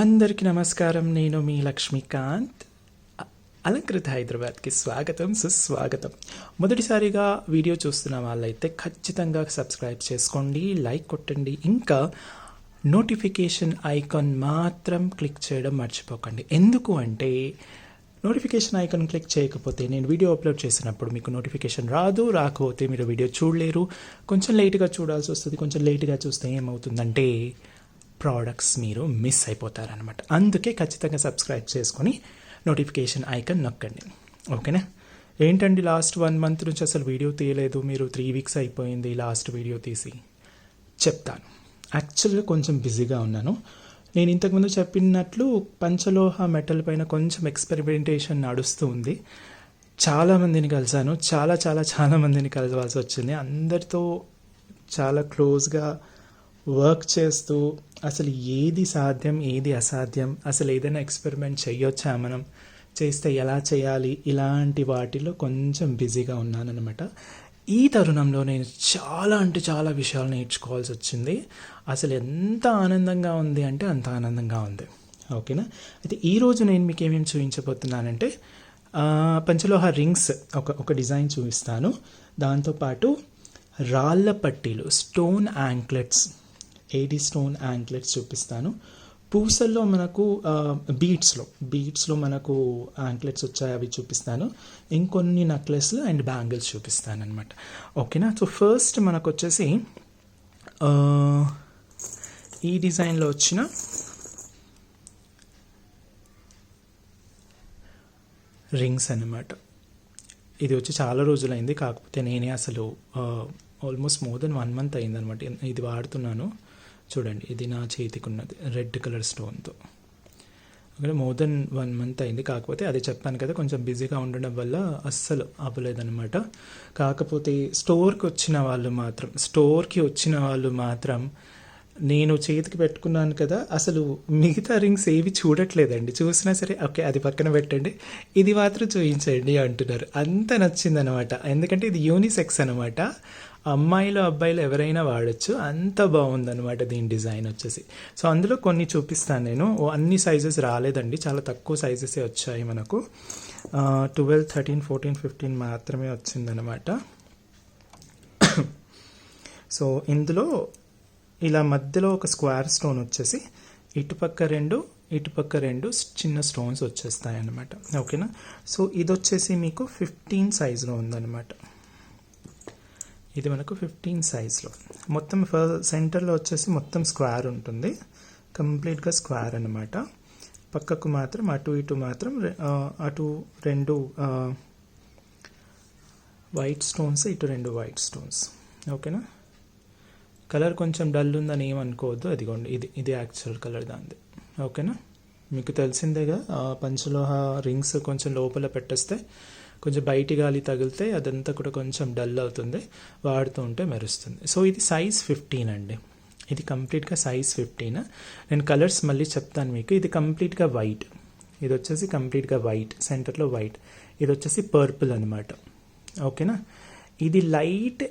అందరికీ నమస్కారం. నేను మీ లక్ష్మీకాంత్. అలంకృత హైదరాబాద్కి స్వాగతం, సుస్వాగతం. మొదటిసారిగా వీడియో చూస్తున్న వాళ్ళైతే ఖచ్చితంగా సబ్స్క్రైబ్ చేసుకోండి, లైక్ కొట్టండి, ఇంకా నోటిఫికేషన్ ఐకాన్ మాత్రం క్లిక్ చేయడం మర్చిపోకండి. ఎందుకు అంటే నోటిఫికేషన్ ఐకాన్ క్లిక్ చేయకపోతే నేను వీడియో అప్లోడ్ చేసినప్పుడు మీకు నోటిఫికేషన్ రాకపోతే మీరు వీడియో చూడలేరు. కొంచెం లేట్గా చూడాల్సి వస్తుంది. కొంచెం లేట్గా చూస్తే ఏమవుతుందంటే ప్రోడక్ట్స్ మీరు మిస్ అయిపోతారనమాట. అందుకే ఖచ్చితంగా సబ్స్క్రైబ్ చేసుకొని నోటిఫికేషన్ ఐకాన్ నొక్కండి, ఓకేనా? ఏంటండి లాస్ట్ 1 month నుంచి అసలు వీడియో తీయలేదు, మీరు 3 weeks అయిపోయింది లాస్ట్ వీడియో తీసి. చెప్తాను. యాక్చువల్గా కొంచెం బిజీగా ఉన్నాను. నేను ఇంతకుముందు చెప్పినట్లు పంచలోహ మెటల్ పైన కొంచెం ఎక్స్పెరిమెంటేషన్ నడుస్తూ ఉంది. చాలామందిని కలిసాను, చాలా మందిని కలవాల్సి వచ్చింది. అందరితో చాలా క్లోజ్గా వర్క్ చేస్తూ అసలు ఏది సాధ్యం ఏది అసాధ్యం, అసలు ఏదైనా ఎక్స్పెరిమెంట్ చేయొచ్చా, మనం చేస్తే ఎలా చేయాలి, ఇలాంటి వాటిలో కొంచెం బిజీగా ఉన్నానన్నమాట. ఈ తరుణంలో నేను చాలా విషయాలు నేర్చుకోవాల్సి వచ్చింది. అసలు ఎంత ఆనందంగా ఉంది అంటే అంత ఆనందంగా ఉంది, ఓకేనా? అయితే ఈరోజు నేను మీకు ఏమేమి చూపించబోతున్నానంటే పంచలోహ రింగ్స్ ఒక డిజైన్ చూపిస్తాను. దాంతోపాటు రాళ్ళ పట్టీలు, స్టోన్ యాంక్లెట్స్, 80 స్టోన్ యాంక్లెట్స్ చూపిస్తాను. పూసల్లో మనకు బీడ్స్లో మనకు యాంక్లెట్స్ వచ్చాయి, అవి చూపిస్తాను. ఇంకొన్ని నెక్లెస్లు అండ్ బ్యాంగిల్స్ చూపిస్తాను అనమాట, ఓకేనా? సో ఫస్ట్ మనకు వచ్చేసి ఈ డిజైన్లో వచ్చిన రింగ్స్ అన్నమాట. ఇది వచ్చి చాలా రోజులైంది, కాకపోతే నేనే అసలు ఆల్మోస్ట్ మోర్ దెన్ 1 month అయిందనమాట ఇది వాడుతున్నాను. చూడండి, ఇది నా చేతికి ఉన్నది రెడ్ కలర్ స్టోన్తో. అక్కడ మోర్ దెన్ 1 month అయింది. కాకపోతే అది చెప్పాను కదా, కొంచెం బిజీగా ఉండడం వల్ల అస్సలు అవ్వలేదన్నమాట. కాకపోతే స్టోర్కి వచ్చిన వాళ్ళు మాత్రం నేను చేతికి పెట్టుకున్నాను కదా, అసలు మిగతా రింగ్స్ ఏవి చూడట్లేదండి. చూసినా సరే ఓకే అది పక్కన పెట్టండి, ఇది మాత్రం చూపించండి అంటున్నారు. అంత నచ్చిందనమాట. ఎందుకంటే ఇది యూనిసెక్స్ అనమాట, అమ్మాయిలు అబ్బాయిలు ఎవరైనా వాడచ్చు. అంత బాగుందనమాట దీని డిజైన్ వచ్చేసి. సో అందులో కొన్ని చూపిస్తాను నేను. అన్ని సైజెస్ రాలేదండి, చాలా తక్కువ సైజెసే వచ్చాయి మనకు. 12, 13, 14, 15 మాత్రమే వచ్చిందనమాట. సో ఇందులో ఇలా మధ్యలో ఒక స్క్వేర్ స్టోన్ వచ్చేసి ఇటుపక్క రెండు చిన్న స్టోన్స్ వచ్చేస్తాయి అన్నమాట, ఓకేనా? సో ఇది వచ్చేసి మీకు 15 సైజులో ఉందన్నమాట. ఇది మనకు 15 సైజులో మొత్తం సెంటర్లో వచ్చేసి మొత్తం స్క్వేర్ ఉంటుంది, కంప్లీట్గా స్క్వేర్ అన్నమాట. పక్కకు మాత్రం అటు ఇటు మాత్రం అటు 2 వైట్ స్టోన్స్, ఇటు 2 వైట్ స్టోన్స్, ఓకేనా? కలర్ కొంచెం డల్ ఉందని ఏమనుకోవద్దు, అదిగోండి ఇది యాక్చువల్ కలర్ దాంది, ఓకేనా? మీకు తెలిసిందేగా పంచలోహ రింగ్స్ కొంచెం లోపల పెట్టేస్తే కొంచెం బయటి గాలి తగిలితే అదంతా కూడా కొంచెం డల్ అవుతుంది, వాడుతూ ఉంటే మెరుస్తుంది. సో ఇది సైజ్ 15 అండి, ఇది కంప్లీట్గా సైజ్ 15. నేను కలర్స్ మళ్ళీ చెప్తాను మీకు. ఇది కంప్లీట్గా వైట్, ఇది వచ్చేసి కంప్లీట్గా వైట్, సెంటర్లో వైట్, ఇది వచ్చేసి పర్పుల్ అనమాట, ఓకేనా? ఇది లైట్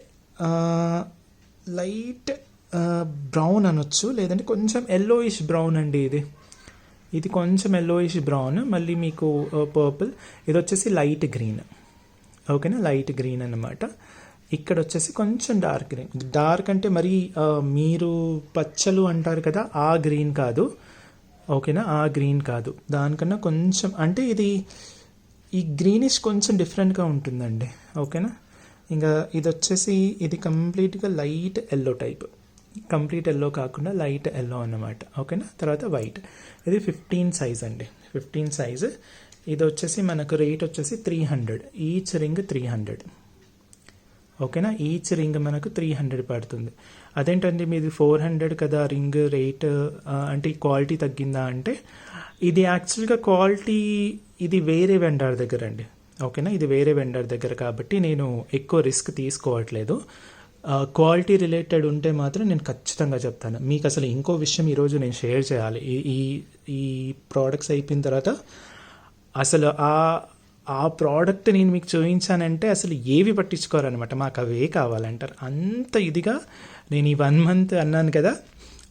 బ్రౌన్ అనొచ్చు, లేదంటే కొంచెం ఎల్లోయిష్ బ్రౌన్ అండి. ఇది కొంచెం ఎల్లోయిష్ బ్రౌన్, మళ్ళీ మీకు పర్పుల్. ఇది వచ్చేసి లైట్ గ్రీన్, ఓకేనా? లైట్ గ్రీన్ అన్నమాట. ఇక్కడ వచ్చేసి కొంచెం డార్క్ గ్రీన్, డార్క్ అంటే మరి మీరు పచ్చలు అంటారు కదా, ఆ గ్రీన్ కాదు, ఓకేనా? ఆ గ్రీన్ కాదు, దానికన్నా కొంచెం అంటే ఈ గ్రీనిష్ కొంచెం డిఫరెంట్గా ఉంటుందండి, ఓకేనా? ఇంకా ఇది వచ్చేసి ఇది కంప్లీట్గా light yellow type, complete yellow కాకుండా లైట్ ఎల్లో అన్నమాట, ఓకేనా? తర్వాత వైట్. ఇది 15 సైజ్ అండి, 15 సైజ్. ఇది వచ్చేసి మనకు రేట్ వచ్చేసి 300, ఈచ్ రింగ్ 300, ఓకేనా? ఈచ్ రింగ్ మనకు 300 పడుతుంది. అదేంటండి మీది 400 కదా రింగ్ రేట్, అంటే క్వాలిటీ తగ్గిందా అంటే ఇది యాక్చువల్గా క్వాలిటీ ఇది వేరే వెండర్ దగ్గర అండి, ఓకేనా? ఇది వేరే వెండర్ దగ్గర కాబట్టి నేను ఎక్కువ రిస్క్ తీసుకోవట్లేదు. క్వాలిటీ రిలేటెడ్ ఉంటే మాత్రం నేను ఖచ్చితంగా చెప్తాను మీకు. అసలు ఇంకో విషయం ఈరోజు నేను షేర్ చేయాలి. ఈ ప్రోడక్ట్స్ అయిపోయిన తర్వాత అసలు ఆ ప్రోడక్ట్ నేను మీకు చూపించానంటే అసలు ఏవి పట్టించుకోరనమాట, మాకు అవే కావాలంటారు. అంత ఇదిగా నేను ఈ 1 month అన్నాను కదా,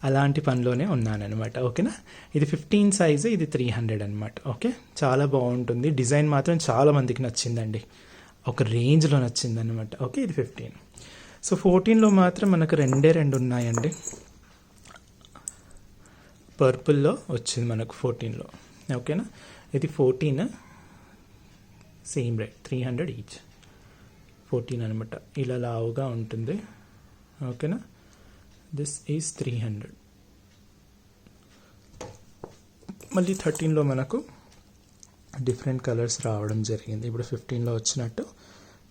అలాంటి పనిలోనే ఉన్నానన్నమాట. ఓకేనా, ఇది 15 సైజు, ఇది 300 అనమాట. ఓకే, చాలా బాగుంటుంది. డిజైన్ మాత్రం చాలా మందికి నచ్చిందండి, ఒక రేంజ్లో నచ్చింది అనమాట. ఓకే, ఇది 15. సో 14లో మాత్రం మనకు రెండు ఉన్నాయండి. పర్పుల్లో వచ్చింది మనకు 14లో. ఓకేనా, ఇది 14, సేమ్ రేట్ 300 ఈచ్. 14 అనమాట, ఇలా లావుగా ఉంటుంది. ఓకేనా, దిస్ ఈజ్ 300. మళ్ళీ 13లో మనకు డిఫరెంట్ కలర్స్ రావడం జరిగింది. ఇప్పుడు 15లో వచ్చినట్టు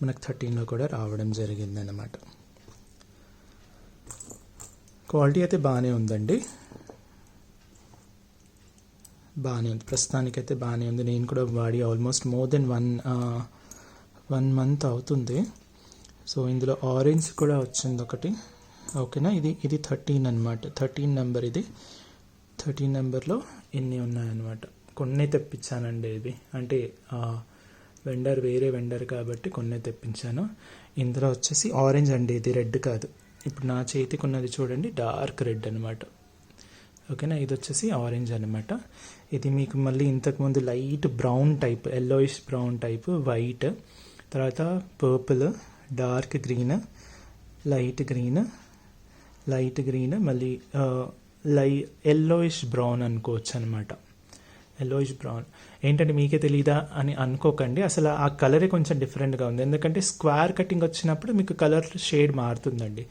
మనకు 13లో కూడా రావడం జరిగింది అన్నమాట. క్వాలిటీ అయితే బాగానే ఉందండి, బాగానే ఉంది, ప్రస్తుతానికైతే బాగానే ఉంది. నేను కూడా వాడి ఆల్మోస్ట్ మోర్ దెన్ 1 మంత్ అవుతుంది. సో ఇందులో ఆరెంజ్ కూడా వచ్చింది ఒకటి. ఓకేనా, ఇది 13 అనమాట, 13 నెంబర్. ఇది 13 నెంబర్లో ఇన్ని ఉన్నాయన్నమాట. కొన్ని తెప్పించానండి, ఇది అంటే వెండర్ వేరే వెండర్ కాబట్టి కొన్ని తెప్పించాను. ఇందులో వచ్చేసి ఆరెంజ్ అండి, ఇది రెడ్ కాదు. ఇప్పుడు నా చేతికి ఉన్నది చూడండి, డార్క్ రెడ్ అనమాట. ఓకేనా, ఇది వచ్చేసి ఆరెంజ్ అనమాట. ఇది మీకు మళ్ళీ ఇంతకుముందు light brown type, yellowish brown type, white, తర్వాత purple, dark green, light green, మళ్ళీ ఎల్లోయిష్ బ్రౌన్ అనుకోవచ్చు అనమాట. ఎల్లోయిష్ బ్రౌన్ ఏంటంటే మీకే తెలీదా అని అనుకోకండి, అసలు ఆ కలరే కొంచెం డిఫరెంట్గా ఉంది. ఎందుకంటే స్క్వేర్ కటింగ్ వచ్చినప్పుడు మీకు కలర్ షేడ్ మారుతుందండి.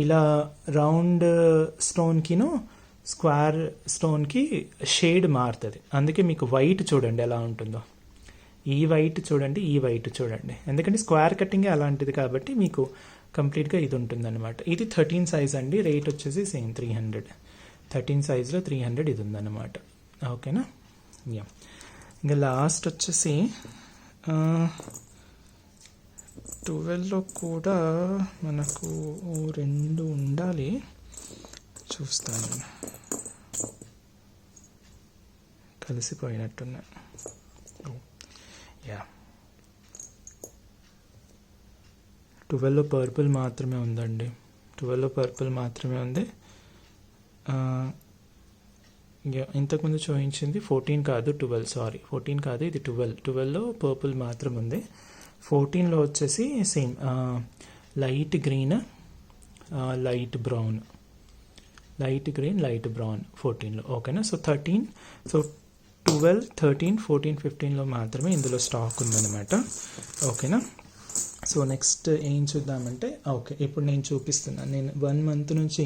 ఇలా రౌండ్ స్టోన్కిను స్క్వేర్ స్టోన్కి షేడ్ మారుతుంది. అందుకే మీకు వైట్ చూడండి ఎలా ఉంటుందో, ఈ వైట్ చూడండి, ఎందుకంటే స్క్వేర్ కటింగే అలాంటిది కాబట్టి మీకు కంప్లీట్గా ఇది ఉంటుందన్నమాట. ఇది 13 సైజ్ అండి, రేట్ వచ్చేసి సేమ్ 300. 13 సైజ్లో 300 ఇది ఉందన్నమాట. ఓకేనా, యా. ఇంకా లాస్ట్ వచ్చేసి 12లో కూడా మనకు 2 ఉండాలి, చూస్తాను, కలిసిపోయినట్టున్నా. యా, 12లో పర్పుల్ మాత్రమే ఉందండి, 12లో పర్పుల్ మాత్రమే ఉంది. ఇంతకుముందు చూపించింది 14 కాదు 12, సారీ 14 కాదు, ఇది 12లో పర్పుల్ మాత్రం ఉంది. 14లో వచ్చేసి same light green, light brown, 14లో. ఓకేనా, సో 13, సో 12, 13, 14, 15లో మాత్రమే ఇందులో స్టాక్ ఉందన్నమాట. ఓకేనా, సో నెక్స్ట్ ఏం చూద్దామంటే, ఓకే ఇప్పుడు నేను చూపిస్తున్నాను, నేను 1 మంత్ నుంచి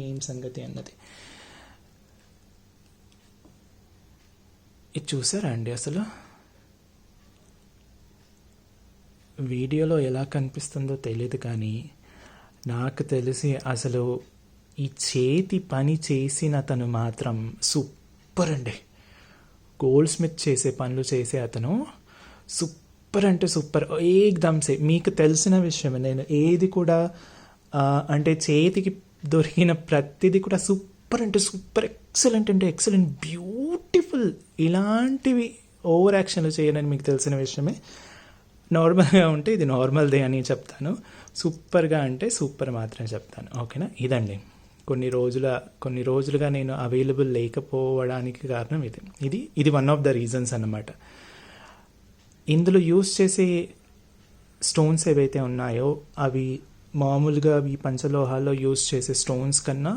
ఏం సంగతి అన్నది. ఇది చూసారా అండి, అసలు వీడియోలో ఎలా కనిపిస్తుందో తెలియదు కానీ నాకు తెలిసి అసలు ఈ చేతి పని చేసిన అతను మాత్రం సూపర్ అండి. గోల్డ్ స్మిత్ చేసే పనులు చేసే అతను సూపర్ అంటే సూపర్, ఏకదమ్ సే. మీకు తెలిసిన విషయమే, నేను ఏది కూడా అంటే చేతికి దొరికిన ప్రతిదీ కూడా సూపర్ అంటే సూపర్, ఎక్సలెంట్ అంటే ఎక్సలెంట్, బ్యూటిఫుల్, ఇలాంటివి ఓవర్ యాక్షన్లు చేయనని మీకు తెలిసిన విషయమే. నార్మల్గా ఉంటే ఇది నార్మల్దే అని చెప్తాను, సూపర్గా అంటే సూపర్ మాత్రమే చెప్తాను. ఓకేనా, ఇదండి కొన్ని రోజులుగా నేను అవైలబుల్ లేకపోవడానికి కారణం ఇది వన్ ఆఫ్ ద రీజన్స్ అన్నమాట. ఇందులో యూస్ చేసే స్టోన్స్ ఏవైతే ఉన్నాయో అవి మామూలుగా ఈ పంచలోహాల్లో యూస్ చేసే స్టోన్స్ కన్నా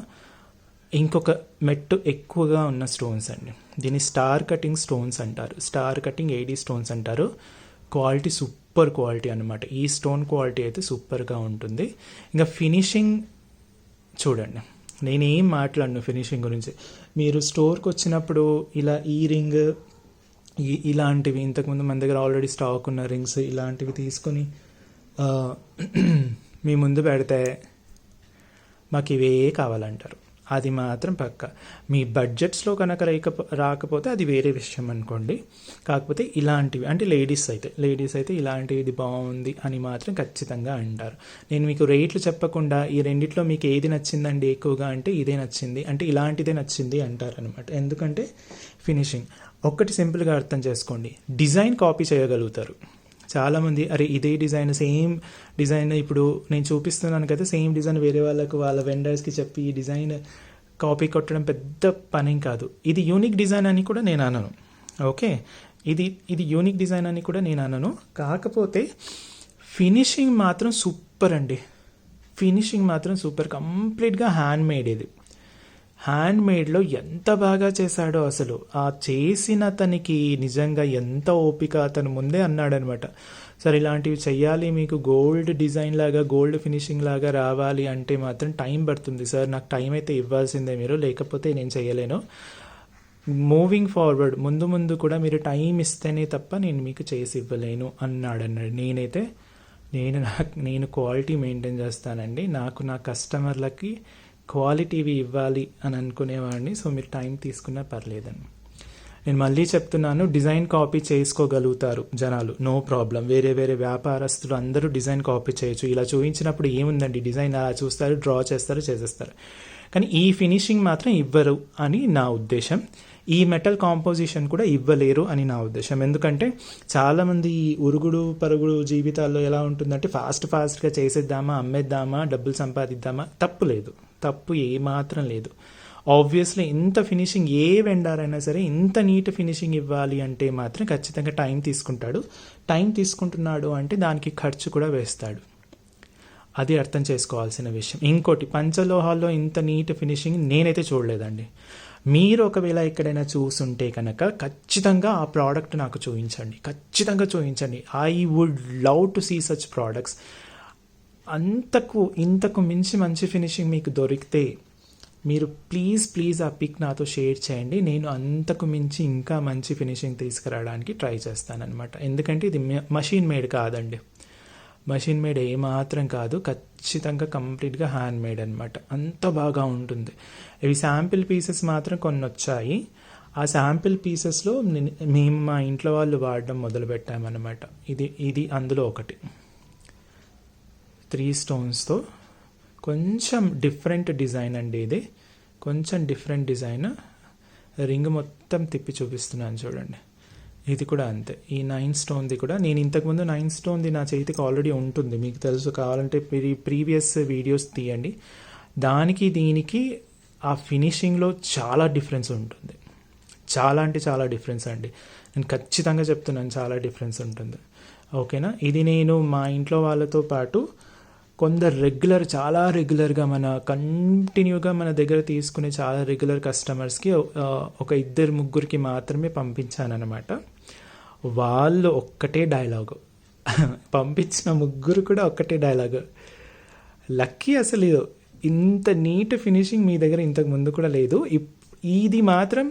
ఇంకొక మెట్టు ఎక్కువగా ఉన్న స్టోన్స్ అండి. దీన్ని స్టార్ కటింగ్ స్టోన్స్ అంటారు, స్టార్ కటింగ్ ఏడీ స్టోన్స్ అంటారు. క్వాలిటీ సూపర్ క్వాలిటీ అనమాట. ఈ స్టోన్ క్వాలిటీ అయితే సూపర్గా ఉంటుంది. ఇంకా ఫినిషింగ్ చూడండి, నేనేం మాట్లాడను ఫినిషింగ్ గురించి. మీరు స్టోర్కి వచ్చినప్పుడు ఇలా ఈ రింగ్ ఇలాంటివి, ఇంతకుముందు మన దగ్గర ఆల్రెడీ స్టాక్ ఉన్న రింగ్స్ ఇలాంటివి తీసుకొని మీ ముందు పెడితే మాకు ఇవే కావాలంటారు. అది మాత్రం పక్క. మీ బడ్జెట్స్లో కనుక రాకపోతే అది వేరే విషయం అనుకోండి. కాకపోతే ఇలాంటివి అంటే లేడీస్ అయితే ఇలాంటివి ఇది బాగుంది అని మాత్రం ఖచ్చితంగా అంటారు. నేను మీకు రేట్లు చెప్పకుండా ఈ రెండిట్లో మీకు ఏది నచ్చిందండి ఎక్కువగా అంటే ఇదే నచ్చింది, అంటే ఇలాంటిదే నచ్చింది అంటారు అనమాట. ఎందుకంటే ఫినిషింగ్ ఒక్కటి సింపుల్గా అర్థం చేసుకోండి, డిజైన్ కాపీ చేయగలుగుతారు, చాలామంది అరే ఇదే డిజైన్ సేమ్ డిజైన్ ఇప్పుడు నేను చూపిస్తున్నాను కదా, సేమ్ డిజైన్ వేరే వాళ్ళకు వాళ్ళ వెండర్స్కి చెప్పి ఈ డిజైన్ కాపీ కొట్టడం పెద్ద పనేం కాదు. ఇది యూనిక్ డిజైన్ అని కూడా నేను అనను. ఓకే, ఇది యూనిక్ డిజైన్ అని కూడా నేను అనను. కాకపోతే ఫినిషింగ్ మాత్రం సూపర్ అండి. ఫినిషింగ్ మాత్రం సూపర్, కంప్లీట్గా హ్యాండ్ మేడ్. ఇది హ్యాండ్ మేడ్లో ఎంత బాగా చేశాడో అసలు. ఆ చేసిన అతనికి నిజంగా ఎంత ఓపిక, అతను ముందే అన్నాడనమాట, సార్ ఇలాంటివి చెయ్యాలి, మీకు గోల్డ్ డిజైన్ లాగా గోల్డ్ ఫినిషింగ్ లాగా రావాలి అంటే మాత్రం టైం పడుతుంది సార్, నాకు టైం అయితే ఇవ్వాల్సిందే మీరు, లేకపోతే నేను చేయలేను. మూవింగ్ ఫార్వర్డ్ ముందు ముందు కూడా మీరు టైం ఇస్తేనే తప్ప నేను మీకు చేసి ఇవ్వలేను అన్నాడు. నేను క్వాలిటీ మెయింటైన్ చేస్తానండి, నాకు నా కస్టమర్లకి క్వాలిటీవి ఇవ్వాలి అని అనుకునేవాడిని. సో మీరు టైం తీసుకున్నా పర్లేదండి. నేను మళ్ళీ చెప్తున్నాను, డిజైన్ కాపీ చేసుకోగలుగుతారు జనాలు, నో ప్రాబ్లం. వేరే వేరే వ్యాపారస్తులు అందరూ డిజైన్ కాపీ చేయొచ్చు. ఇలా చూపించినప్పుడు ఏముందండి, డిజైన్ అలా చూస్తారు, డ్రా చేస్తారు, చేసేస్తారు. కానీ ఈ ఫినిషింగ్ మాత్రం ఇవ్వరు అని నా ఉద్దేశం. ఈ మెటల్ కాంపోజిషన్ కూడా ఇవ్వలేరు అని నా ఉద్దేశం. ఎందుకంటే చాలామంది ఉరుగుడు పరుగుడు జీవితాల్లో ఎలా ఉంటుందంటే ఫాస్ట్గా చేసేద్దామా, అమ్మేద్దామా, డబ్బులు సంపాదిద్దామా. తప్పు ఏమాత్రం లేదు. ఆబ్వియస్లీ ఇంత ఫినిషింగ్ ఏ వెండర్ అయినా సరే ఇంత నీట్ ఫినిషింగ్ ఇవ్వాలి అంటే మాత్రం ఖచ్చితంగా టైం తీసుకుంటాడు. టైం తీసుకుంటున్నాడు అంటే దానికి ఖర్చు కూడా వేస్తాడు. అది అర్థం చేసుకోవాల్సిన విషయం. ఇంకోటి, పంచలోహాల్లో ఇంత నీట్ ఫినిషింగ్ నేనైతే చూడలేదండి. మీరు ఒకవేళ ఎక్కడైనా చూసుంటే కనుక ఖచ్చితంగా ఆ ప్రోడక్ట్ నాకు ఖచ్చితంగా చూపించండి. I would love to see such products. ఇంతకు మించి మంచి ఫినిషింగ్ మీకు దొరికితే మీరు ప్లీజ్ ఆ పిక్ నాతో షేర్ చేయండి. నేను అంతకు మించి ఇంకా మంచి ఫినిషింగ్ తీసుకురావడానికి ట్రై చేస్తానన్నమాట. ఎందుకంటే ఇది మషిన్ మేడ్ కాదండి, మషిన్ మేడ్ ఏమాత్రం కాదు, ఖచ్చితంగా కంప్లీట్గా హ్యాండ్ మేడ్ అనమాట. అంత బాగా ఉంటుంది. ఇవి శాంపిల్ పీసెస్ మాత్రం కొన్ని వచ్చాయి. ఆ శాంపిల్ పీసెస్లో మేము మా ఇంట్లో వాళ్ళు వాడడం మొదలుపెట్టామన్నమాట. ఇది అందులో ఒకటి 3 స్టోన్స్తో కొంచెం డిఫరెంట్ డిజైన్ అండి. ఇది కొంచెం డిఫరెంట్ డిజైన్. రింగ్ మొత్తం తిప్పి చూపిస్తున్నాను చూడండి. ఇది కూడా అంతే. ఈ 9 స్టోన్ది కూడా నేను ఇంతకుముందు 9 స్టోన్ది నా చేతికి ఆల్రెడీ ఉంటుంది, మీకు తెలుసు. కావాలంటే ప్రీవియస్ వీడియోస్ తీయండి. దానికి దీనికి ఆ ఫినిషింగ్లో చాలా డిఫరెన్స్ ఉంటుంది. చాలా అంటే చాలా డిఫరెన్స్ అండి. నేను ఖచ్చితంగా చెప్తున్నాను, చాలా డిఫరెన్స్ ఉంటుంది. ఓకేనా. ఇది నేను మా ఇంట్లో వాళ్ళతో పాటు కొందరు చాలా రెగ్యులర్గా కంటిన్యూగా మన దగ్గర తీసుకునే చాలా రెగ్యులర్ కస్టమర్స్కి ఒక 2-3కి మాత్రమే పంపించానన్నమాట. వాళ్ళు ఒక్కటే డైలాగు పంపించిన 3 కూడా ఒక్కటే డైలాగు. లక్కీ అసలు ఇంత నీట్ ఫినిషింగ్ మీ దగ్గర ఇంతకు ముందు కూడా లేదు. ఇది మాత్రం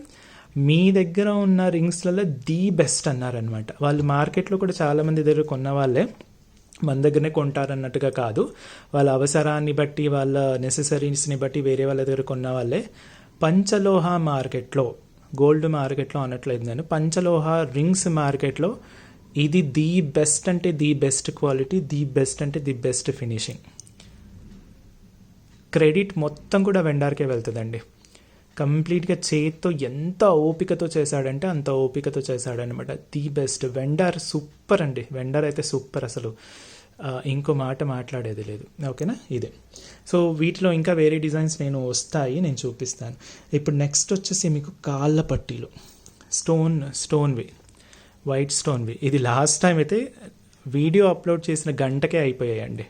మీ దగ్గర ఉన్న రింగ్స్లలో ది బెస్ట్ అన్నారనమాట. వాళ్ళు మార్కెట్లో కూడా చాలామంది దగ్గర కొన్న వాళ్ళే మన దగ్గరనే కొంటారన్నట్టుగా కాదు, వాళ్ళ అవసరాన్ని బట్టి వాళ్ళ నెసెసరీస్ని బట్టి వేరే వాళ్ళ దగ్గర కొన్న వాళ్ళే. పంచలోహ మార్కెట్లో, గోల్డ్ మార్కెట్లో అనట్లేదు నేను, పంచలోహ రింగ్స్ మార్కెట్లో ఇది ది బెస్ట్ అంటే the best quality, the best అంటే ది బెస్ట్ ఫినిషింగ్. క్రెడిట్ మొత్తం కూడా వెండర్కే వెళ్తుందండి. కంప్లీట్గా చేత్తో ఎంత ఓపికతో చేశాడంటే అంత ఓపికతో చేశాడనమాట. The best vendor. సూపర్ అండి, వెండర్ అయితే సూపర్. అసలు ఇంకో మాట మాట్లాడేది లేదు. ఓకేనా. ఇదే. సో వీటిలో ఇంకా వేరే డిజైన్స్ నేను చూపిస్తాను. ఇప్పుడు నెక్స్ట్ వచ్చేసి మీకు కాళ్ళ పట్టీలు స్టోన్వి, వైట్ స్టోన్వి. ఇది లాస్ట్ టైం అయితే వీడియో అప్లోడ్ చేసిన గంటకే అయిపోయాయండి.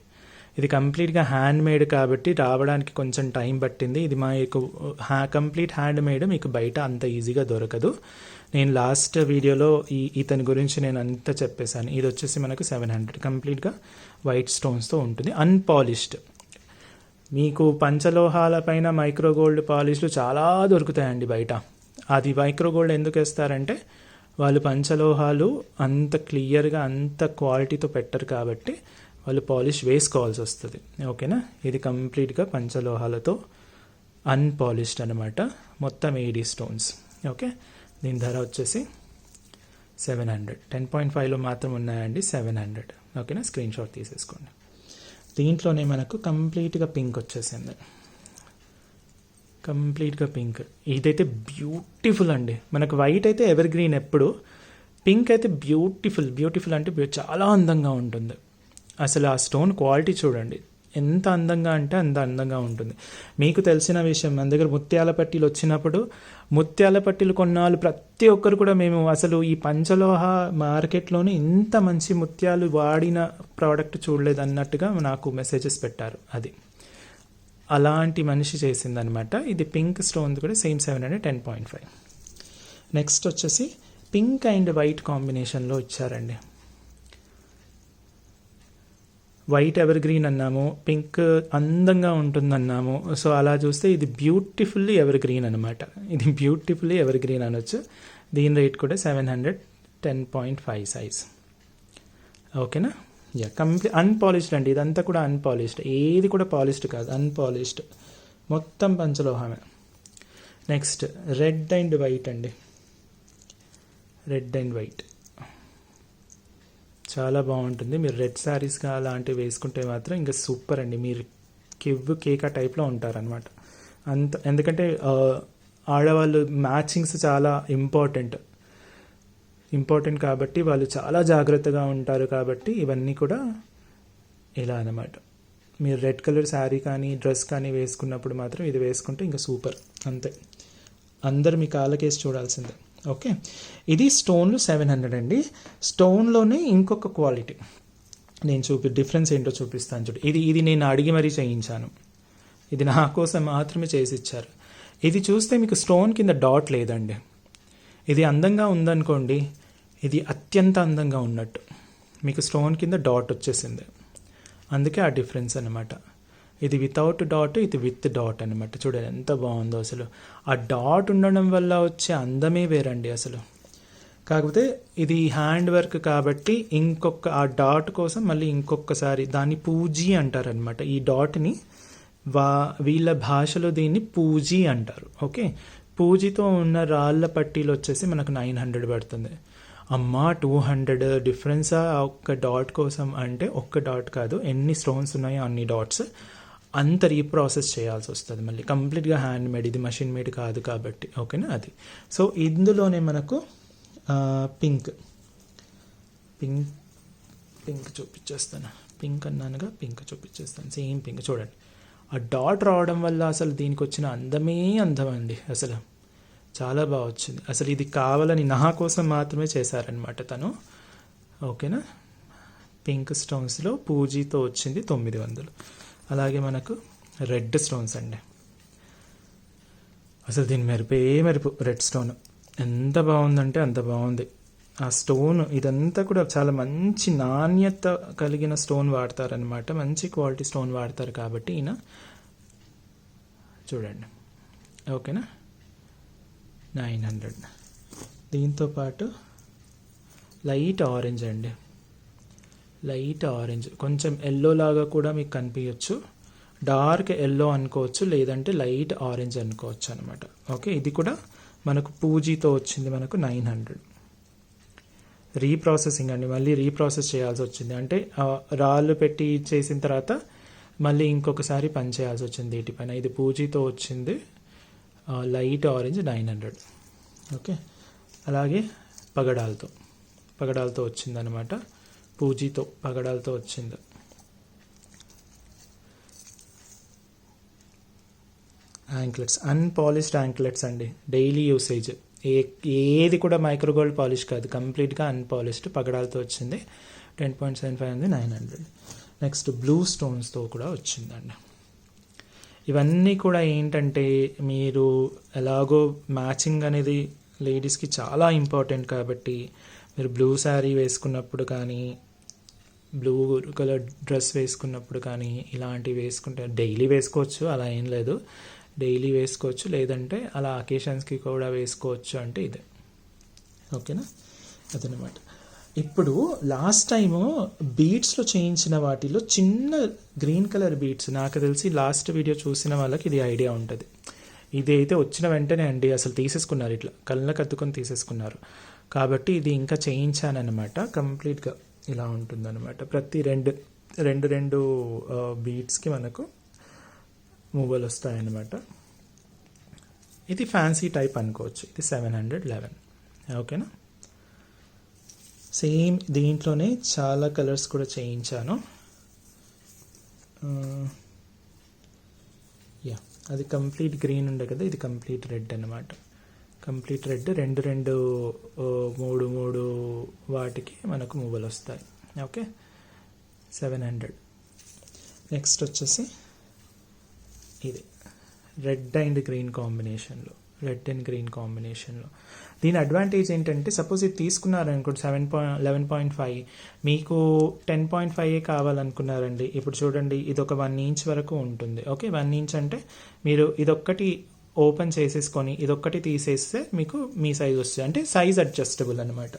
ఇది కంప్లీట్గా హ్యాండ్ మేడ్ కాబట్టి రావడానికి కొంచెం టైం పట్టింది. ఇది మా కంప్లీట్ హ్యాండ్ మేడ్ మీకు బయట అంత ఈజీగా దొరకదు. నేను లాస్ట్ వీడియోలో ఇతని గురించి నేను అంతా చెప్పేశాను. ఇది వచ్చేసి మనకు 700 కంప్లీట్గా వైట్ స్టోన్స్తో ఉంటుంది, అన్పాలిష్డ్. మీకు పంచలోహాల పైన మైక్రో గోల్డ్ పాలిష్లు చాలా దొరుకుతాయండి బయట. అది మైక్రో గోల్డ్ ఎందుకు వేస్తారంటే వాళ్ళు పంచలోహాలు అంత క్లియర్గా అంత క్వాలిటీతో పెట్టరు కాబట్టి వాళ్ళు పాలిష్ వేసుకోవాల్సి వస్తుంది. ఓకేనా. ఇది కంప్లీట్గా పంచలోహాలతో అన్పాలిష్డ్ అనమాట. మొత్తం 80 స్టోన్స్. ఓకే. దీని ధర వచ్చేసి 700. 10.5లో మాత్రం ఉన్నాయండి, 700. ఓకేనా. స్క్రీన్ షాట్ తీసేసుకోండి. దీంట్లోనే మనకు కంప్లీట్గా పింక్ వచ్చేసింది. కంప్లీట్గా పింక్. ఇదైతే బ్యూటిఫుల్ అండి. మనకు వైట్ అయితే ఎవర్ గ్రీన్ ఎప్పుడు, పింక్ అయితే బ్యూటిఫుల్ అంటే చాలా అందంగా ఉంటుంది. అసలు ఆ స్టోన్ క్వాలిటీ చూడండి, ఎంత అందంగా అంటే అంత అందంగా ఉంటుంది. మీకు తెలిసిన విషయం, మన దగ్గర ముత్యాల పట్టీలు వచ్చినప్పుడు ముత్యాల పట్టీలు కొన్నాళ్ళు ప్రతి ఒక్కరు కూడా మేము అసలు ఈ పంచలోహ మార్కెట్లోనే ఇంత మంచి ముత్యాలు వాడిన ప్రోడక్ట్ చూడలేదు అన్నట్టుగా నాకు మెసేజెస్ పెట్టారు. అది అలాంటి మనిషి చేసిందనమాట. ఇది పింక్ స్టోన్ కూడా సేమ్ 710.5. నెక్స్ట్ వచ్చేసి పింక్ అండ్ వైట్ కాంబినేషన్లో ఇచ్చారండి. వైట్ ఎవర్ గ్రీన్ అన్నాము, పింక్ అందంగా ఉంటుందన్నాము. సో అలా చూస్తే ఇది బ్యూటిఫుల్లీ ఎవర్ గ్రీన్ అనమాట. ఇది బ్యూటిఫుల్లీ ఎవర్ గ్రీన్ అనొచ్చు. దీని రేట్ కూడా 710.5 సైజ్. ఓకేనా? కంప్లీట్ అన్పాలిష్డ్ అండి. ఇదంతా కూడా అన్పాలిష్డ్, ఏది కూడా పాలిష్డ్ కాదు, అన్పాలిష్డ్, మొత్తం పంచలోహమే. నెక్స్ట్ రెడ్ అండ్ వైట్ అండి. రెడ్ అండ్ వైట్ చాలా బాగుంటుంది. మీరు రెడ్ శారీస్గా అలాంటివి వేసుకుంటే మాత్రం ఇంకా సూపర్ అండి. మీరు కేక టైప్లో ఉంటారనమాట అంత. ఎందుకంటే ఆడవాళ్ళు మ్యాచింగ్స్ చాలా ఇంపార్టెంట్ కాబట్టి వాళ్ళు చాలా జాగ్రత్తగా ఉంటారు. కాబట్టి ఇవన్నీ కూడా ఇలా అనమాట. మీరు రెడ్ కలర్ శారీ కానీ డ్రెస్ కానీ వేసుకున్నప్పుడు మాత్రం ఇది వేసుకుంటే ఇంకా సూపర్, అంతే. అందరు మీ కాళ్ళకేసి చూడాల్సిందే. ఓకే, ఇది స్టోన్లు 700 అండి. స్టోన్లోనే ఇంకొక క్వాలిటీ నేను డిఫరెన్స్ ఏంటో చూపిస్తాను చూడు. ఇది నేను అడిగి మరీ చేయించాను. ఇది నా కోసం మాత్రమే చేసి ఇచ్చారు. ఇది చూస్తే మీకు స్టోన్ కింద డాట్ లేదండి. ఇది అందంగా ఉందనుకోండి, ఇది అత్యంత అందంగా ఉన్నట్టు. మీకు స్టోన్ కింద డాట్ వచ్చేసింది, అందుకే ఆ డిఫరెన్స్ అనమాట. ఇది వితౌట్ డాట్, ఇది విత్ డాట్ అనమాట. చూడండి ఎంత బాగుందో అసలు. ఆ డాట్ ఉండడం వల్ల వచ్చే అందమే వేరండి అసలు. కాకపోతే ఇది హ్యాండ్ వర్క్ కాబట్టి ఆ డాట్ కోసం మళ్ళీ ఇంకొకసారి దాన్ని పూజీ అంటారనమాట. ఈ డాట్ని వీళ్ళ భాషలో దీన్ని పూజీ అంటారు. ఓకే, పూజీతో ఉన్న రాళ్ళ పట్టీలు వచ్చేసి మనకు 900 పడుతుంది. అమ్మా 200 డిఫరెన్సా ఒక్క డాట్ కోసం? అంటే ఒక్క డాట్ కాదు, ఎన్ని స్టోన్స్ ఉన్నాయో అన్ని డాట్స్ అంత రీప్రాసెస్ చేయాల్సి వస్తుంది మళ్ళీ. కంప్లీట్గా హ్యాండ్ మేడ్, ఇది మషిన్ మేడ్ కాదు కాబట్టి. ఓకేనా? అది. సో ఇందులోనే మనకు పింక్ చూపించేస్తాను. పింక్ అన్నానుగా, పింక్ చూపించేస్తాను. సేమ్ పింక్ చూడండి. ఆ డాట్ రావడం వల్ల అసలు దీనికి వచ్చిన అందమే అందం అండి. అసలు చాలా బాగా వచ్చింది. అసలు ఇది కావాలని నా కోసం మాత్రమే చేశారనమాట తను. ఓకేనా? పింక్ స్టోన్స్లో పూజీతో వచ్చింది 900. అలాగే మనకు రెడ్ స్టోన్స్ అండి. అసలు దీని మెరుపు రెడ్ స్టోన్ ఎంత బాగుందంటే అంత బాగుంది. ఆ స్టోన్ ఇదంతా కూడా చాలా మంచి నాణ్యత కలిగిన స్టోన్ వాడతారనమాట. మంచి క్వాలిటీ స్టోన్ వాడతారు కాబట్టి ఈయన. చూడండి. ఓకేనా? 900. దీంతో పాటు లైట్ ఆరెంజ్ అండి. లైట్ ఆరెంజ్, కొంచెం ఎల్లో లాగా కూడా మీకు కనిపించవచ్చు. డార్క్ ఎల్లో అనుకోవచ్చు, లేదంటే లైట్ ఆరెంజ్ అనుకోవచ్చు అనమాట. ఓకే, ఇది కూడా మనకు పూజీతో వచ్చింది మనకు 900. రీప్రాసెసింగ్ అండి, మళ్ళీ రీప్రాసెస్ చేయాల్సి వచ్చింది. అంటే రాళ్ళు పెట్టి చేసిన తర్వాత మళ్ళీ ఇంకొకసారి పని చేయాల్సి వచ్చింది వీటిపైన. ఇది పూజీతో వచ్చింది లైట్ ఆరెంజ్ 900. ఓకే, అలాగే పగడాలతో వచ్చిందనమాట. పూజీతో పగడాలతో వచ్చింది. యాంక్లెట్స్, అన్పాలిష్డ్ యాంక్లెట్స్ అండి. డైలీ యూసేజ్, ఏది కూడా మైక్రోగోల్డ్ పాలిష్ కాదు, కంప్లీట్గా అన్పాలిష్డ్ పగడాలతో వచ్చింది. 10.75 ఉంది, 900. నెక్స్ట్ బ్లూ స్టోన్స్తో కూడా వచ్చిందండి. ఇవన్నీ కూడా ఏంటంటే మీరు ఎలాగో మ్యాచింగ్ అనేది లేడీస్కి చాలా ఇంపార్టెంట్ కాబట్టి మీరు బ్లూ శారీ వేసుకున్నప్పుడు కానీ, బ్లూ కలర్ డ్రెస్ వేసుకున్నప్పుడు కానీ ఇలాంటివి వేసుకుంటే డైలీ వేసుకోవచ్చు, అలా ఏం లేదు. డైలీ వేసుకోవచ్చు, లేదంటే అలా అకేషన్స్కి కూడా వేసుకోవచ్చు. అంటే ఇదే. ఓకేనా? అదనమాట. ఇప్పుడు లాస్ట్ టైము బీడ్స్లో చేయించిన వాటిలో చిన్న గ్రీన్ కలర్ బీడ్స్, నాకు తెలిసి లాస్ట్ వీడియో చూసిన వాళ్ళకి ఇది ఐడియా ఉంటుంది. ఇది అయితే వచ్చిన వెంటనే అండి అసలు తీసేసుకున్నారు, ఇట్లా కళ్ళకు అద్దుకొని తీసేసుకున్నారు. కాబట్టి ఇది ఇంకా చేయించానమాట. కంప్లీట్గా ఇలా ఉంటుందన్నమాట. ప్రతి రెండు బీడ్స్కి మనకు మూవలు వస్తాయన్నమాట. ఇది ఫ్యాన్సీ టైప్ అనుకోవచ్చు. ఇది 711. ఓకేనా? సేమ్ దీంట్లోనే చాలా కలర్స్ కూడా చేయించాను. యా, అది కంప్లీట్ గ్రీన్ ఉండే కదా, ఇది కంప్లీట్ రెడ్ అన్నమాట. కంప్లీట్ రెడ్, రెండు మూడు వాటికి మనకు మువ్వలు వస్తాయి. ఓకే, 700. నెక్స్ట్ వచ్చేసి ఇది రెడ్ అండ్ గ్రీన్ కాంబినేషన్లో, దీని అడ్వాంటేజ్ ఏంటంటే, సపోజ్ ఇది తీసుకున్నారనుకోండి 11.5, మీకు 10.5 కావాలనుకున్నారండి. ఇప్పుడు చూడండి, ఇది ఒక 1 ఇంచ్ వరకు ఉంటుంది. ఓకే, 1 ఇంచ్ అంటే మీరు ఇదొక్కటి ఓపెన్ చేసేసుకొని ఇదొక్కటి తీసేస్తే మీకు మీ సైజ్ వస్తుంది. అంటే సైజ్ అడ్జస్టబుల్ అనమాట.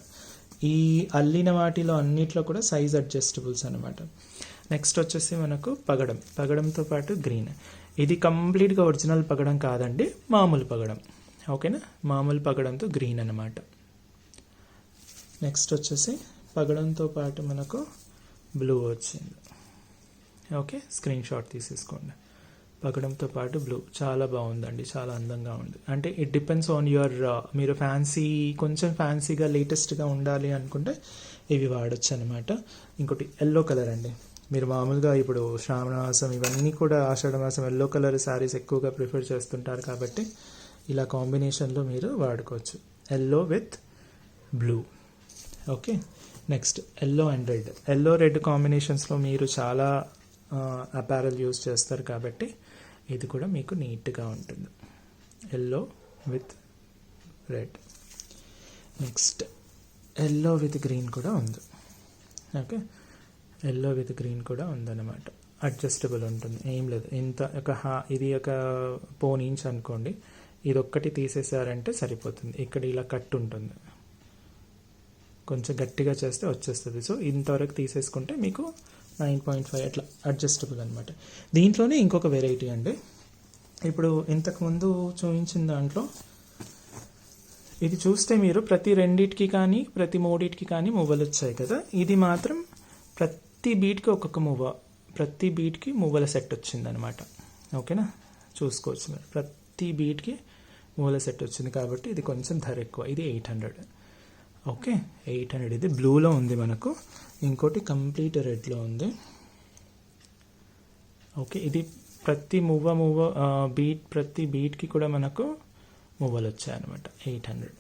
ఈ అల్లిన వాటిలో అన్నిట్లో కూడా సైజ్ అడ్జస్టబుల్స్ అనమాట. నెక్స్ట్ వచ్చేసి మనకు పగడంతో పాటు గ్రీన్. ఇది కంప్లీట్గా ఒరిజినల్ పగడం కాదండి, మామూలు పగడం. ఓకేనా, మామూలు పగడంతో గ్రీన్ అనమాట. నెక్స్ట్ వచ్చేసి పగడంతో పాటు మనకు బ్లూ వచ్చింది. ఓకే, స్క్రీన్ షాట్ తీసేసుకోండి. పగడంతో పాటు బ్లూ చాలా బాగుందండి, చాలా అందంగా ఉంది. అంటే ఇట్ డిపెండ్స్ ఆన్ యువర్, మీరు కొంచెం ఫ్యాన్సీగా లేటెస్ట్గా ఉండాలి అనుకుంటే ఇవి వాడచ్చు అనమాట. ఇంకోటి ఎల్లో కలర్ అండి. మీరు మామూలుగా ఇప్పుడు శ్రావణ మాసం ఇవన్నీ కూడా ఆషాఢ మాసం ఎల్లో కలర్ శారీస్ ఎక్కువగా ప్రిఫర్ చేస్తుంటారు కాబట్టి ఇలా కాంబినేషన్లో మీరు వాడుకోవచ్చు. Yellow with blue. Okay, next yellow and red కాంబినేషన్స్లో మీరు చాలా అపారల్ యూస్ చేస్తారు కాబట్టి ఇది కూడా మీకు నీట్గా ఉంటుంది. Yellow with red. Next yellow with green కూడా ఉంది. ఓకే, ఎల్లో విత్ గ్రీన్ కూడా ఉందన్నమాట. అడ్జస్టబుల్ ఉంటుంది, ఏం లేదు. ఇది ఒక 1 ఇంచ్ అనుకోండి, ఇది ఒక్కటి తీసేసారంటే సరిపోతుంది. ఇక్కడ ఇలా కట్ ఉంటుంది, కొంచెం గట్టిగా చేస్తే వచ్చేస్తుంది. సో ఇంతవరకు తీసేసుకుంటే మీకు 9.5 అట్లా అడ్జస్టబుల్ అనమాట. దీంట్లోనే ఇంకొక వెరైటీ అండి. ఇప్పుడు ఇంతకుముందు చూపించిన దాంట్లో ఇది చూస్తే మీరు ప్రతి రెండిటికి కానీ ప్రతి మూడిటికి కానీ మువ్వలు వచ్చాయి కదా. ఇది మాత్రం ప్రతి బీట్కి ఒక్కొక్క మువ్వ, ప్రతి బీట్కి మువ్వల సెట్ వచ్చిందనమాట. ఓకేనా, చూసుకోవచ్చు మీరు. ప్రతి బీట్కి మువ్వల సెట్ వచ్చింది కాబట్టి ఇది కొంచెం ధర ఎక్కువ. ఇది 800. ఓకే, 800. ఇది బ్లూలో ఉంది మనకు. ఇంకోటి కంప్లీట్ రెడ్లో ఉంది. ఓకే, ఇది ప్రతి ప్రతి బీట్కి కూడా మనకు మువ్వలు వచ్చాయన్నమాట. 800.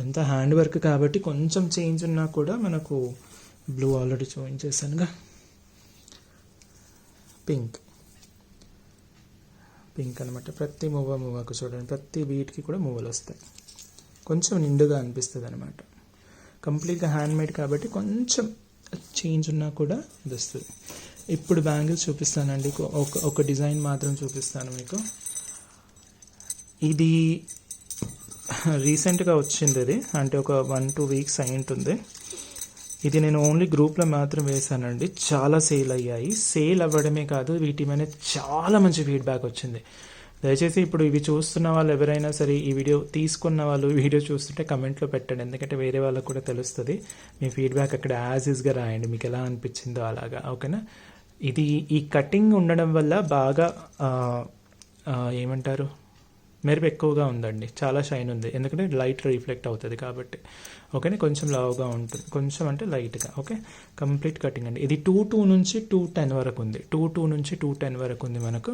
ఎంత హ్యాండ్ వర్క్ కాబట్టి కొంచెం చేంజ్ ఉన్నా కూడా మనకు బ్లూ ఆల్రెడీ చూపించేసానుగా. పింక్ అనమాట. ప్రతి మువ్వకు చూడండి, ప్రతి బీట్కి కూడా మువ్వలు వస్తాయి. కొంచెం నిండుగా అనిపిస్తుంది అనమాట. కంప్లీట్గా హ్యాండ్మేడ్ కాబట్టి కొంచెం చేంజ్ ఉన్నా కూడా ఇది వస్తుంది. ఇప్పుడు బ్యాంగిల్స్ చూపిస్తానండి. ఒక డిజైన్ మాత్రం చూపిస్తాను మీకు. ఇది రీసెంట్గా వచ్చింది. ఇది అంటే ఒక 1-2 వీక్స్ అయి ఉంటుంది. ఇది నేను ఓన్లీ గ్రూప్లో మాత్రం వేసానండి. చాలా సేల్ అయ్యాయి. సేల్ అవ్వడమే కాదు, వీటి మీద చాలా మంచి ఫీడ్బ్యాక్ వచ్చింది. దయచేసి ఇప్పుడు ఇవి చూస్తున్న వాళ్ళు ఎవరైనా సరే, ఈ వీడియో తీసుకున్న వాళ్ళు వీడియో చూస్తుంటే కమెంట్లో పెట్టండి. ఎందుకంటే వేరే వాళ్ళకు కూడా తెలుస్తుంది. మీ ఫీడ్బ్యాక్ అక్కడ యాజ్ ఈజ్గా రాయండి, మీకు ఎలా అనిపించిందో అలాగా. ఓకేనా, ఇది ఈ కటింగ్ ఉండడం వల్ల బాగా ఏమంటారు, మెరుపు ఎక్కువగా ఉందండి. చాలా షైన్ ఉంది, ఎందుకంటే లైట్ రిఫ్లెక్ట్ అవుతుంది కాబట్టి. ఓకేనా, కొంచెం లావుగా ఉంటుంది, కొంచెం అంటే లైట్గా. ఓకే, కంప్లీట్ కటింగ్ అండి. ఇది 2.2 నుంచి 2.10 వరకు ఉంది. 2.2 నుంచి 2.10 వరకు ఉంది మనకు.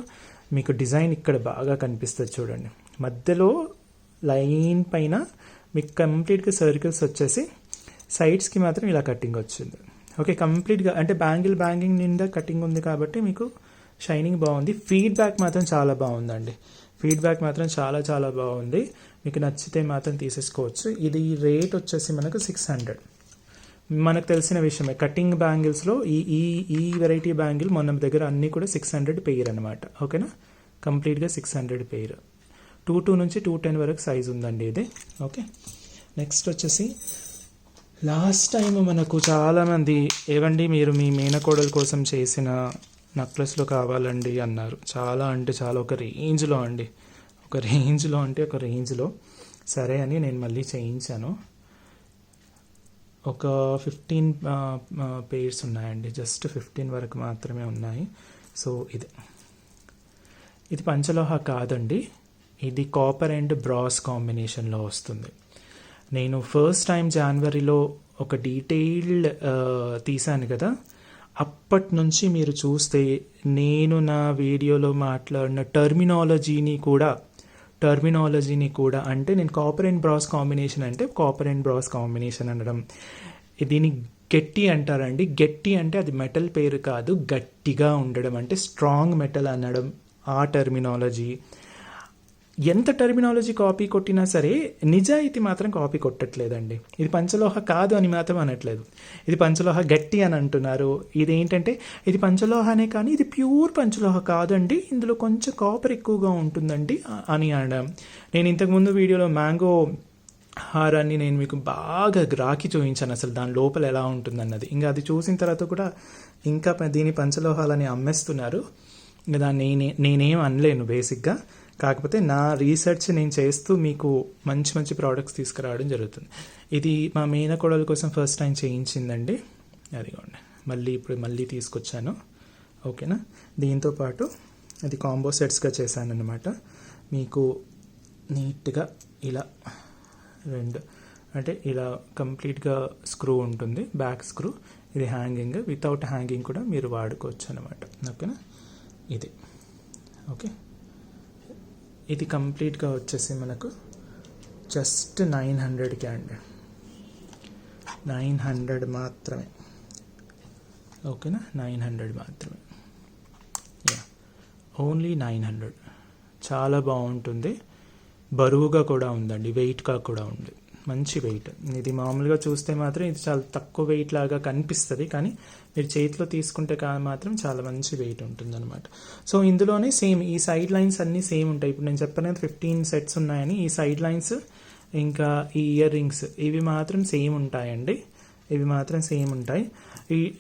మీకు డిజైన్ ఇక్కడ బాగా కనిపిస్తుంది చూడండి. మధ్యలో లైన్ పైన మీకు కంప్లీట్గా సర్కిల్స్ వచ్చేసి సైడ్స్కి మాత్రం ఇలా కటింగ్ వచ్చింది. ఓకే, కంప్లీట్గా అంటే బ్యాంగింగ్ నిండా కటింగ్ ఉంది కాబట్టి మీకు షైనింగ్ బాగుంది. ఫీడ్బ్యాక్ మాత్రం చాలా బాగుందండి. ఫీడ్బ్యాక్ మాత్రం చాలా చాలా బాగుంది. మీకు నచ్చితే మాత్రం తీసేసుకోవచ్చు. ఇది రేట్ వచ్చేసి మనకు 600. మనకు తెలిసిన విషయమే, కటింగ్ బ్యాంగిల్స్లో ఈ వెరైటీ బ్యాంగిల్ మన దగ్గర అన్నీ కూడా 600 పెయిర్ అనమాట. ఓకేనా, కంప్లీట్గా 600 పెయిర్. 2.2 నుంచి 2.10 వరకు సైజ్ ఉందండి ఇది. ఓకే, నెక్స్ట్ వచ్చేసి లాస్ట్ టైం మనకు చాలామంది ఏవండి మీరు మీ మేనకోడల కోసం చేసిన నెక్లెస్లో కావాలండి అన్నారు. చాలా అంటే చాలా ఒక రేంజ్లో సరే అని నేను మళ్ళీ చేయించాను. ఒక 15 పెయిర్స్ ఉన్నాయండి. జస్ట్ 15 వరకు మాత్రమే ఉన్నాయి. సో ఇది పంచలోహ కాదండి, ఇది కాపర్ అండ్ బ్రాస్ కాంబినేషన్లో వస్తుంది. నేను ఫస్ట్ టైం జనవరిలో ఒక డీటెయిల్డ్ తీశాను కదా, అప్పటి నుంచి మీరు చూస్తే నేను నా వీడియోలో మాట్లాడిన టర్మినాలజీని కూడా అంటే నేను కాపర్ అండ్ బ్రాస్ కాంబినేషన్ అంటే కాపర్ అండ్ బ్రాస్ కాంబినేషన్ అనడం, దీన్ని గట్టి అంటారండి. గట్టి అంటే అది మెటల్ పేరు కాదు, గట్టిగా ఉండడం అంటే స్ట్రాంగ్ మెటల్ అనడం. ఆ టర్మినాలజీ, ఎంత టర్మినాలజీ కాపీ కొట్టినా సరే నిజాయితీ మాత్రం కాపీ కొట్టట్లేదండి. ఇది పంచలోహ కాదు అని మాత్రం అనట్లేదు, ఇది పంచలోహ గట్టి అని అంటున్నారు. ఇదేంటంటే ఇది పంచలోహనే కానీ ఇది ప్యూర్ పంచలోహ కాదండి, ఇందులో కొంచెం కాపర్ ఎక్కువగా ఉంటుందండి అని అనడం. నేను ఇంతకుముందు వీడియోలో మ్యాంగో హారాన్ని నేను మీకు బాగా రాకి చూపించాను, అసలు దాని లోపల ఎలా ఉంటుందన్నది. ఇంకా అది చూసిన తర్వాత కూడా ఇంకా దీని పంచలోహాలని అమ్మేస్తున్నారు. ఇంకా దాన్ని నేనేం అనలేను బేసిక్గా. కాకపోతే నా రీసెర్చ్ నేను చేస్తూ మీకు మంచి మంచి ప్రోడక్ట్స్ తీసుకురావడం జరుగుతుంది. ఇది మా మేనకోడల కోసం ఫస్ట్ టైం చేయించిందండి, అదిగోండి మళ్ళీ తీసుకొచ్చాను. ఓకేనా, దీంతోపాటు అది కాంబో సెట్స్గా చేశాను అనమాట. మీకు నీట్గా ఇలా అంటే ఇలా కంప్లీట్గా స్క్రూ ఉంటుంది, బ్యాక్ స్క్రూ. ఇది హ్యాంగింగ్, వితౌట్ హ్యాంగింగ్ కూడా మీరు వాడుకోవచ్చు అనమాట. ఓకేనా, ఇది ఓకే. ఇది కంప్లీట్గా వచ్చేసి మనకు జస్ట్ 900కే అండి, 900 మాత్రమే. ఓకేనా, 900 మాత్రమే, ఓన్లీ 900. చాలా బాగుంటుంది, బరువుగా కూడా ఉందండి, వెయిట్గా కూడా ఉంది, మంచి వెయిట్. ఇది మామూలుగా చూస్తే మాత్రం ఇది చాలా తక్కువ వెయిట్ లాగా కనిపిస్తుంది, కానీ మీరు చేతిలో తీసుకుంటే మాత్రం చాలా మంచి వెయిట్ ఉంటుంది అనమాట. సో ఇందులోనే సేమ్ ఈ సైడ్ లైన్స్ అన్నీ సేమ్ ఉంటాయి. ఇప్పుడు నేను చెప్పిన 15 సెట్స్ ఉన్నాయని, ఈ సైడ్ లైన్స్ ఇంకా ఈ ఇయర్ రింగ్స్ ఇవి మాత్రం సేమ్ ఉంటాయండి, ఇవి మాత్రం సేమ్ ఉంటాయి.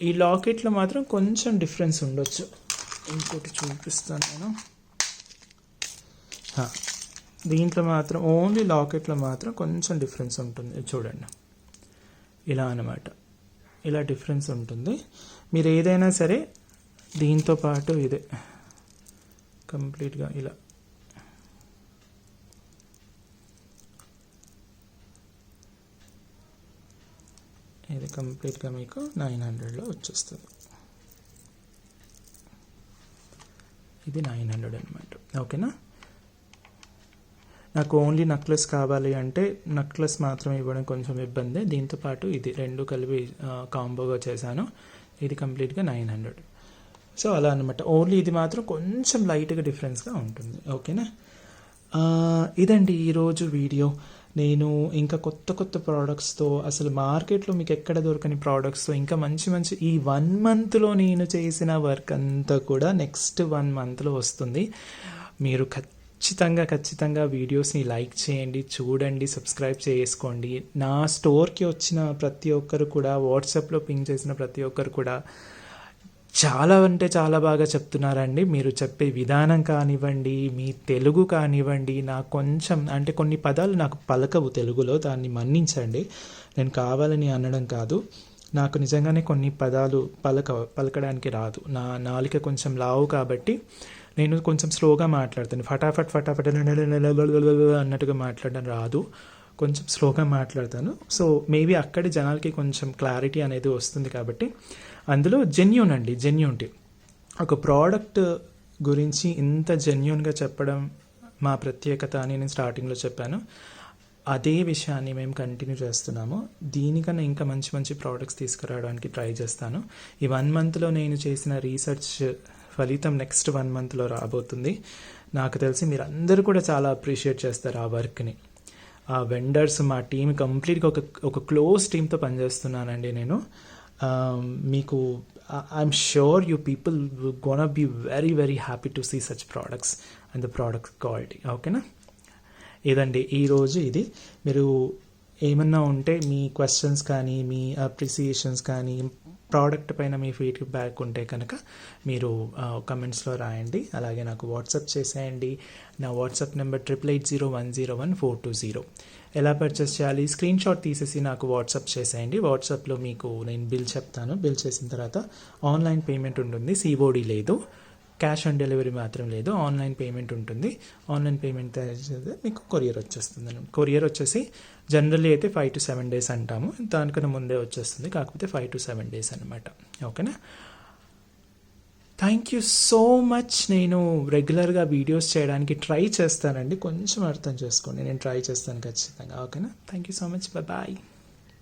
ఈ లాకెట్లో మాత్రం కొంచెం డిఫరెన్స్ ఉండొచ్చు. ఇంకోటి చూపిస్తాను నేను. దీంట్లో మాత్రం ఓన్లీ లాకెట్లో మాత్రం కొంచెం డిఫరెన్స్ ఉంటుంది, చూడండి ఇలా అన్నమాట. ఇలా డిఫరెన్స్ ఉంటుంది. మీరు ఏదైనా సరే దీంతో పాటు ఇదే కంప్లీట్గా ఇలా ఇది కంప్లీట్గా మీకు 900లో వచ్చేస్తుంది. ఇది 900 అనమాట. ఓకేనా, నాకు ఓన్లీ నెక్లెస్ కావాలి అంటే నెక్లెస్ మాత్రం ఇవ్వడం కొంచెం ఇబ్బంది. దీంతోపాటు ఇది రెండు కలిపి కాంబోగా చేశాను, ఇది కంప్లీట్గా 900. సో అలా అనమాట. ఓన్లీ ఇది మాత్రం కొంచెం లైట్గా డిఫరెన్స్గా ఉంటుంది. ఓకేనా, ఇదండి ఈరోజు వీడియో. నేను ఇంకా కొత్త ప్రోడక్ట్స్తో, అసలు మార్కెట్లో మీకు ఎక్కడ దొరకని ప్రోడక్ట్స్తో, ఇంకా మంచి ఈ 1 మంత్లో నేను చేసిన వర్క్ అంతా కూడా నెక్స్ట్ 1 మంత్లో వస్తుంది. మీరు ఖచ్చితంగా వీడియోస్ని లైక్ చేయండి, చూడండి, సబ్స్క్రైబ్ చేసుకోండి. నా స్టోర్కి వచ్చిన ప్రతి ఒక్కరు కూడా, వాట్సాప్లో పింగ్ చేసిన ప్రతి ఒక్కరు కూడా చాలా అంటే చాలా బాగా చెప్తున్నారండి. మీరు చెప్పే విధానం కానివ్వండి, మీ తెలుగు కానివ్వండి, నాకు కొంచెం అంటే కొన్ని పదాలు నాకు పలకవు తెలుగులో, దాన్ని మన్నించండి. నేను కావాలని అనడం కాదు, నాకు నిజంగానే కొన్ని పదాలు పలకడానికి రాదు. నా నాలుక కొంచెం లావు కాబట్టి నేను కొంచెం స్లోగా మాట్లాడతాను, ఫటాఫట్ అన్నట్టుగా మాట్లాడడం రాదు, కొంచెం స్లోగా మాట్లాడతాను. సో మేబీ అక్కడి జనాలకి కొంచెం క్లారిటీ అనేది వస్తుంది. కాబట్టి అందులో జెన్యూనిటీ, ఒక ప్రోడక్ట్ గురించి ఇంత జెన్యూన్గా చెప్పడం మా ప్రత్యేకత అని నేను స్టార్టింగ్లో చెప్పాను. అదే విషయాన్ని మేము కంటిన్యూ చేస్తున్నాము. దీనికన్నా ఇంకా మంచి ప్రోడక్ట్స్ తీసుకురావడానికి ట్రై చేస్తాను. ఈ 1 మంత్లో నేను చేసిన రీసెర్చ్ ఫలితం నెక్స్ట్ 1 మంత్లో రాబోతుంది. నాకు తెలిసి మీరు అందరూ కూడా చాలా అప్రిషియేట్ చేస్తారు ఆ వర్క్ని. ఆ వెండర్స్, మా టీం కంప్లీట్గా ఒక క్లోజ్ టీంతో పనిచేస్తున్నానండి నేను. మీకు I'm sure you people gonna be very happy to see such products and the product quality. ఓకేనా, ఇదండి ఈరోజు. ఇది మీరు ఏమన్నా ఉంటే మీ క్వశ్చన్స్ కానీ, మీ అప్రిసియేషన్స్ కానీ, ప్రోడక్ట్ పైన మీ ఫీడ్బ్యాక్ ఉంటే కనుక మీరు కమెంట్స్లో రాయండి. అలాగే నాకు వాట్సాప్ చేసేయండి. నా వాట్సాప్ నెంబర్ 8801011420. ఎలా పర్చేస్ చేయాలి, స్క్రీన్ షాట్ తీసేసి నాకు వాట్సాప్ చేసేయండి. వాట్సాప్లో మీకు నేను బిల్ చెప్తాను. బిల్ చేసిన తర్వాత ఆన్లైన్ పేమెంట్ ఉంటుంది, సిఓడి లేదు. క్యాష్ ఆన్ డెలివరీ మాత్రం లేదు, ఆన్లైన్ పేమెంట్ ఉంటుంది. ఆన్లైన్ పేమెంట్ చేస్తే మీకు కొరియర్ వచ్చేస్తుంది. కొరియర్ వచ్చేసి జనరల్లీ అయితే 5 to 7 days అంటాము, దానికన్నా ముందే వచ్చేస్తుంది, కాకపోతే 5 to 7 days అనమాట. ఓకేనా. Thank you so much. నేను రెగ్యులర్గా వీడియోస్ చేయడానికి ట్రై చేస్తానండి, కొంచెం అర్థం చేసుకోండి, నేను ట్రై చేస్తాను ఖచ్చితంగా. ఓకేనా. Thank you so much. Bye.